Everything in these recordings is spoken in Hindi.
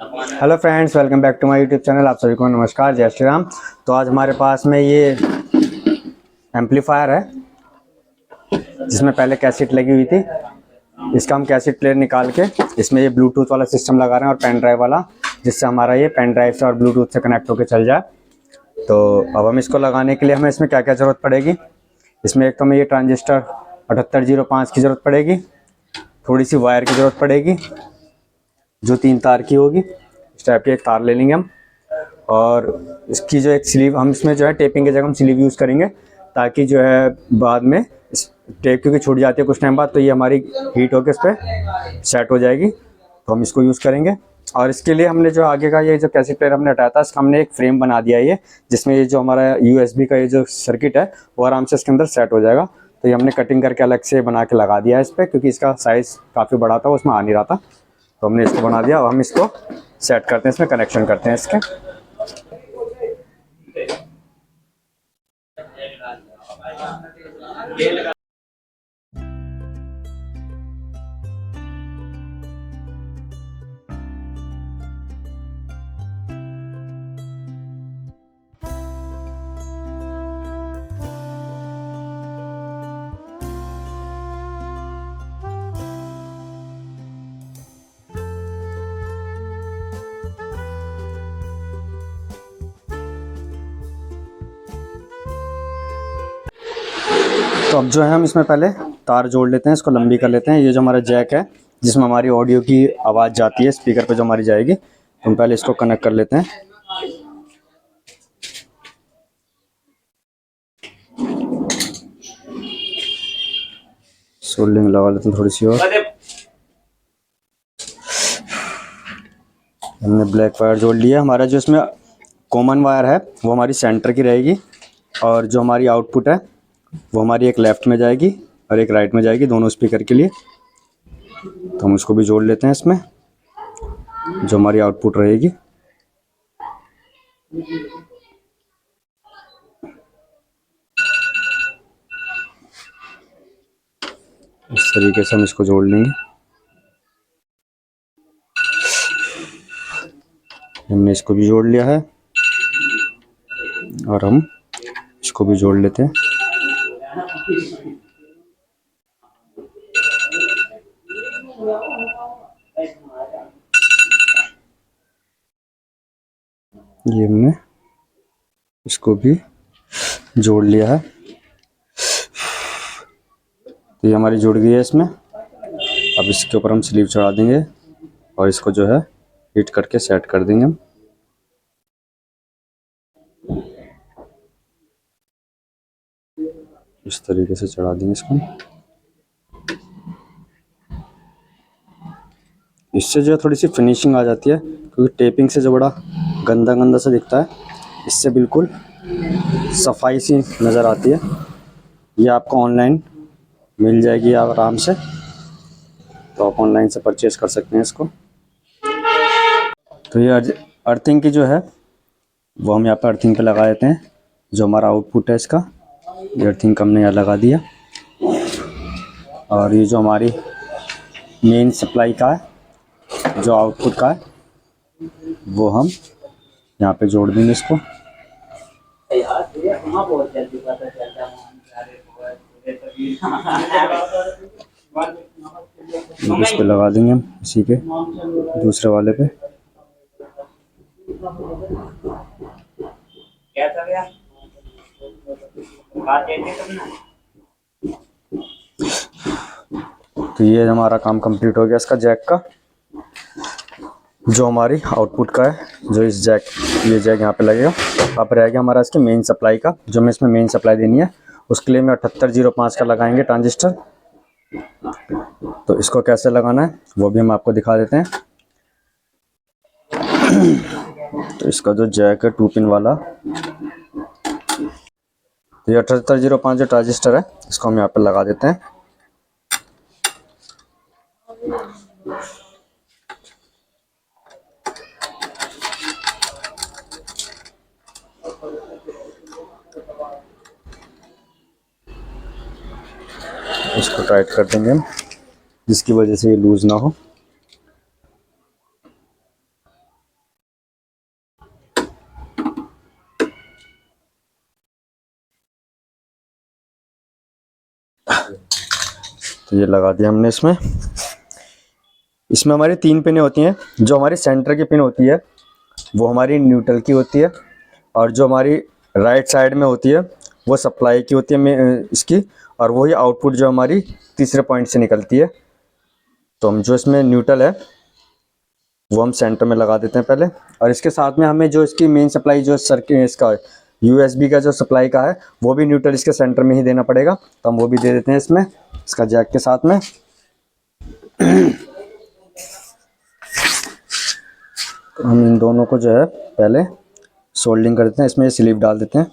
Hello friends, welcome back to my YouTube channel. आप सभी को नमस्कार, जय श्री राम। तो आज हमारे पास में ये एम्पलीफायर है जिसमें पहले कैसेट लगी हुई थी। इसका हम कैसेट प्लेयर निकाल के इसमें ये ब्लूटूथ वाला सिस्टम लगा रहे हैं और पेन ड्राइव वाला, जिससे हमारा ये पेन ड्राइव से और ब्लूटूथ से कनेक्ट होकर चल जाए। तो अब हम इसको लगाने के लिए हमें इसमें क्या क्या ज़रूरत पड़ेगी। इसमें एक तो हमें ये ट्रांजिस्टर 7805 की ज़रूरत पड़ेगी, थोड़ी सी वायर की ज़रूरत पड़ेगी जो 3 तार की होगी। इस टाइप की एक तार ले लेंगे हम, और इसकी जो एक स्लीव, हम इसमें जो है टेपिंग की जगह हम स्लीव यूज़ करेंगे, ताकि जो है बाद में इस टेप क्योंकि छूट जाती है कुछ टाइम बाद, तो ये हमारी हीट होकर इस पर सेट हो जाएगी। तो हम इसको यूज़ करेंगे। और इसके लिए हमने जो आगे का ये जो कैसेट प्लेयर हमने हटाया था, इसका हमने एक फ्रेम बना दिया है ये, जिसमें ये जो हमारा यूएसबी का ये जो सर्किट है वो आराम से इसके अंदर सेट हो जाएगा। तो ये हमने कटिंग करके अलग से बना के लगा दिया है इस पर, क्योंकि इसका साइज़ काफ़ी बड़ा था, उसमें आ नहीं रहा था। तो हमने इसको बना दिया। अब हम इसको सेट करते हैं, इसमें कनेक्शन करते हैं इसके। तो अब जो है हम इसमें पहले तार जोड़ लेते हैं, इसको लंबी कर लेते हैं। ये जो हमारा जैक है जिसमें हमारी ऑडियो की आवाज़ जाती है स्पीकर पे जो हमारी जाएगी, तो हम पहले इसको कनेक्ट कर लेते हैं। सोल्डिंग लगा लेते हैं थोड़ी सी और। हमने ब्लैक वायर जोड़ लिया। हमारा जो इसमें कॉमन वायर है वो हमारी सेंटर की रहेगी, और जो हमारी आउटपुट है वो हमारी एक लेफ़्ट में जाएगी और एक राइट में जाएगी, दोनों स्पीकर के लिए। तो हम उसको भी जोड़ लेते हैं इसमें, जो हमारी आउटपुट रहेगी। इस तरीके से हम इसको जोड़ लेंगे। हमने इसको भी जोड़ लिया है और हम इसको भी जोड़ लेते हैं। ये हमने इसको भी जोड़ लिया है। तो ये हमारी जुड़ गई है इसमें। अब इसके ऊपर हम स्लीव चढ़ा देंगे और इसको जो है हिट करके सेट कर देंगे हम। इस तरीके से चढ़ा देंगे इसको। इससे जो है थोड़ी सी फिनिशिंग आ जाती है, क्योंकि टेपिंग से जो बड़ा गंदा गंदा सा दिखता है, इससे बिल्कुल सफाई सी नज़र आती है। ये आपको ऑनलाइन मिल जाएगी आप आराम से, तो आप ऑनलाइन से परचेज कर सकते हैं इसको। तो ये अर्थिंग की जो है वो हम यहाँ पर अर्थिंग पे लगा देते हैं। जो हमारा आउटपुट है इसका, ये अर्थिंग हमने यहाँ लगा दिया। और ये जो हमारी मेन सप्लाई का है, जो आउटपुट का है, वो हम यहाँ पे जोड़ देंगे इसको। इस पे लगा देंगे हम, इसी के दूसरे वाले पे। तो ये हमारा काम कंप्लीट हो गया इसका जैक का। जो हमारी आउटपुट का है, जो इस जैक, ये जैक यहाँ पे लगेगा। अब रह गया हमारा इसके मेन सप्लाई का, जो हमें इसमें मेन सप्लाई देनी है। उसके लिए मैं 7805 का लगाएंगे ट्रांजिस्टर। तो इसको कैसे लगाना है वो भी हम आपको दिखा देते हैं। तो इसका जो जैक है 2 पिन वाला, तो ये 7805 जो ट्रांजिस्टर है, इसको हम यहाँ पे लगा देते हैं। इसको टाइट कर देंगे हम, जिसकी वजह से ये लूज़ ना हो। तो ये लगा दिया हमने इसमें। इसमें हमारी 3 पिनें होती हैं। जो हमारी सेंटर की पिन होती है वो हमारी न्यूट्रल की होती है, और जो हमारी राइट साइड में होती है वो सप्लाई की होती है इसकी, और वही आउटपुट जो हमारी तीसरे पॉइंट से निकलती है। तो हम जो इसमें न्यूट्रल है वो हम सेंटर में लगा देते हैं पहले, और इसके साथ में हमें जो इसकी मेन सप्लाई जो सर्किट इसका यूएसबी का जो सप्लाई का है वो भी न्यूट्रल इसके सेंटर में ही देना पड़ेगा। तो हम वो भी दे देते हैं इसमें, इसका जैक के साथ में। तो हम इन दोनों को जो है पहले सोल्डिंग कर देते हैं। इसमें स्लीव डाल देते हैं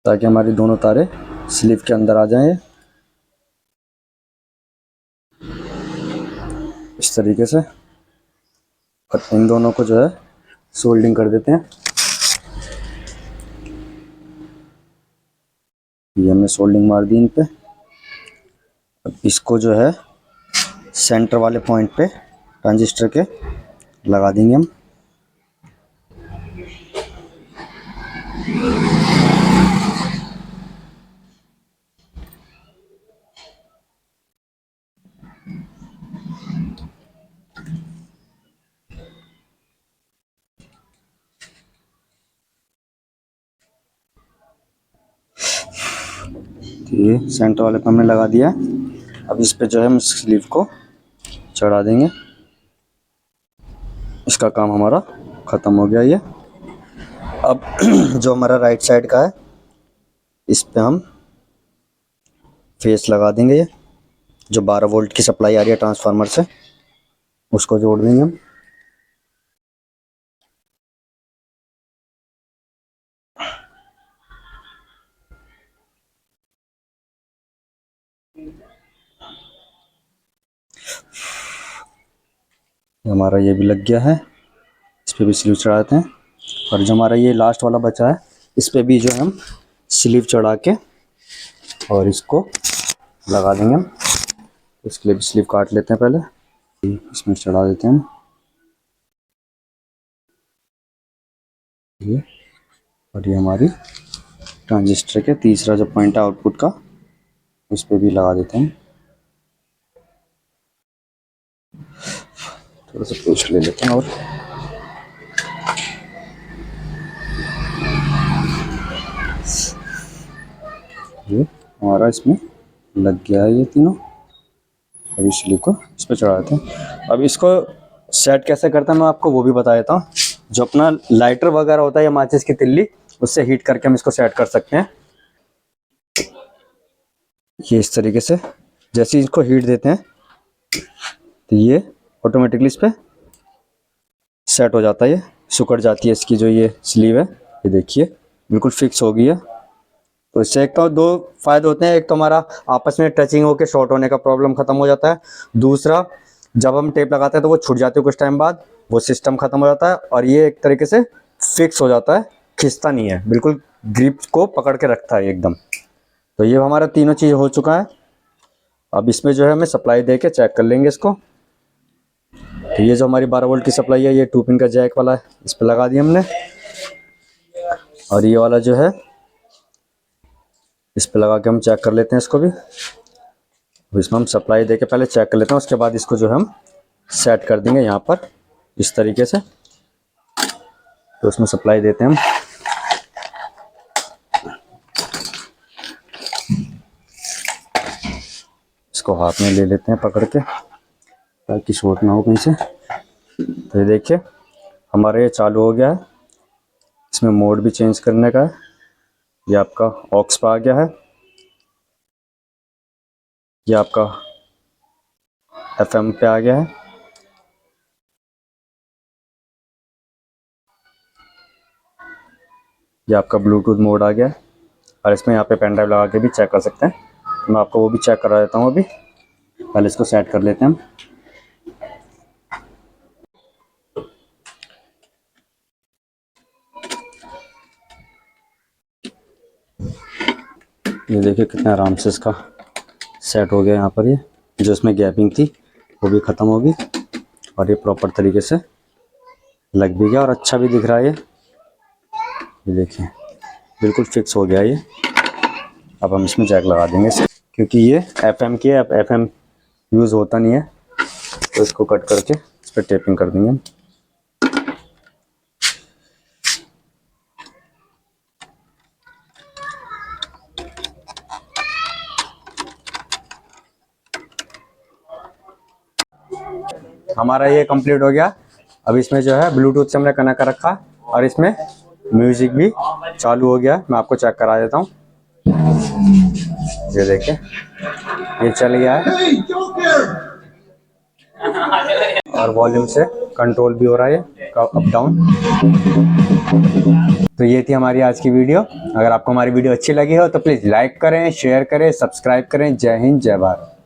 ताकि हमारी दोनों तारे स्लीव के अंदर आ जाएं इस तरीके से। और इन दोनों को जो है सोल्डिंग कर देते हैं। ये हमने सोल्डिंग मार दी इन पे। अब इसको जो है सेंटर वाले पॉइंट पे ट्रांजिस्टर के लगा देंगे हम। ये सेंटर वाले पे हमने लगा दिया है। अब इस पे जो है हम स्लीव को चढ़ा देंगे। इसका काम हमारा ख़त्म हो गया ये। अब जो हमारा राइट साइड का है इस पे हम फेस लगा देंगे। ये जो 12 वोल्ट की सप्लाई आ रही है ट्रांसफार्मर से उसको जोड़ देंगे हम। हमारा ये भी लग गया है। इस पे भी स्लीव चढ़ाते हैं, और जो हमारा ये लास्ट वाला बचा है इस पे भी जो है हम स्लीव चढ़ा के और इसको लगा देंगे हम। इसके लिए भी स्लीव काट लेते हैं पहले, इसमें चढ़ा देते हैं ये। और ये हमारी ट्रांजिस्टर के तीसरा जो पॉइंट है आउटपुट का उस पे भी लगा देते हैं। थोड़ा सा पोस्ट ले लेते हैं और ये हमारा इसमें लग गया है ये तीनों। अभी स्लीव को इस पर चढ़ाते हैं। अब इसको सेट कैसे करते हैं मैं आपको वो भी बता देता हूँ। जो अपना लाइटर वगैरह होता है या माचिस की तिल्ली उससे हीट करके हम इसको सेट कर सकते हैं। ये इस तरीके से जैसे ही इसको हीट देते हैं तो ये ऑटोमेटिकली इस पर सेट हो जाता है। ये सिकुड़ जाती है इसकी जो ये स्लीव है, ये देखिए बिल्कुल फिक्स हो गई है। तो इससे एक तो 2 फायदे होते हैं। एक तो हमारा आपस में टचिंग होकर शॉर्ट होने का प्रॉब्लम खत्म हो जाता है। दूसरा, जब हम टेप लगाते हैं तो वो छूट जाती है कुछ टाइम बाद, वो सिस्टम खत्म हो जाता है। और ये एक तरीके से फिक्स हो जाता है, खिंचता नहीं है, बिल्कुल ग्रिप को पकड़ के रखता है एकदम। तो ये हमारा तीनों चीज़ हो चुका है। अब इसमें जो है हमें सप्लाई दे के चेक कर लेंगे इसको। तो ये जो हमारी 12 वोल्ट की सप्लाई है ये 2 पिन का जैक वाला है, इस पर लगा दिया हमने। और ये वाला जो है इस पे लगा के हम चेक कर लेते हैं इसको भी। इसमें हम सप्लाई दे के पहले चेक कर लेते हैं, उसके बाद इसको जो हम सेट कर देंगे यहाँ पर इस तरीके से। तो उसमें सप्लाई देते हैं हम। इसको हाथ में ले लेते हैं पकड़ के ताकि शॉर्ट ना हो कहीं से। तो ये देखिए हमारा ये चालू हो गया है। इसमें मोड भी चेंज करने का है। ये आपका ऑक्स पे आ गया है, ये आपका FM पे आ गया है, ये आपका ब्लूटूथ मोड आ गया है। और इसमें यहाँ पे पेन ड्राइव लगा के भी चेक कर सकते हैं। तो मैं आपको वो भी चेक करा देता हूँ। अभी पहले इसको सेट कर लेते हैं हम। ये देखिए कितने आराम से इसका सेट हो गया। यहाँ पर ये जो इसमें गैपिंग थी वो भी ख़त्म होगी, और ये प्रॉपर तरीके से लग भी गया और अच्छा भी दिख रहा है। ये देखिए बिल्कुल फिक्स हो गया ये। अब हम इसमें जैक लगा देंगे क्योंकि ये FM की है, FM यूज़ होता नहीं है, तो इसको कट करके इस पर टेपिंग कर देंगे। हमारा ये कंप्लीट हो गया। अब इसमें जो है ब्लूटूथ से हमने कनेक्ट कर रखा और इसमें म्यूजिक भी चालू हो गया। मैं आपको चेक करा देता हूँ। ये देखिए, ये चल गया है और वॉल्यूम से कंट्रोल भी हो रहा है अप डाउन। तो ये थी हमारी आज की वीडियो। अगर आपको हमारी वीडियो अच्छी लगी हो तो प्लीज़ लाइक करें, शेयर करें, सब्सक्राइब करें। जय हिंद, जय भारत।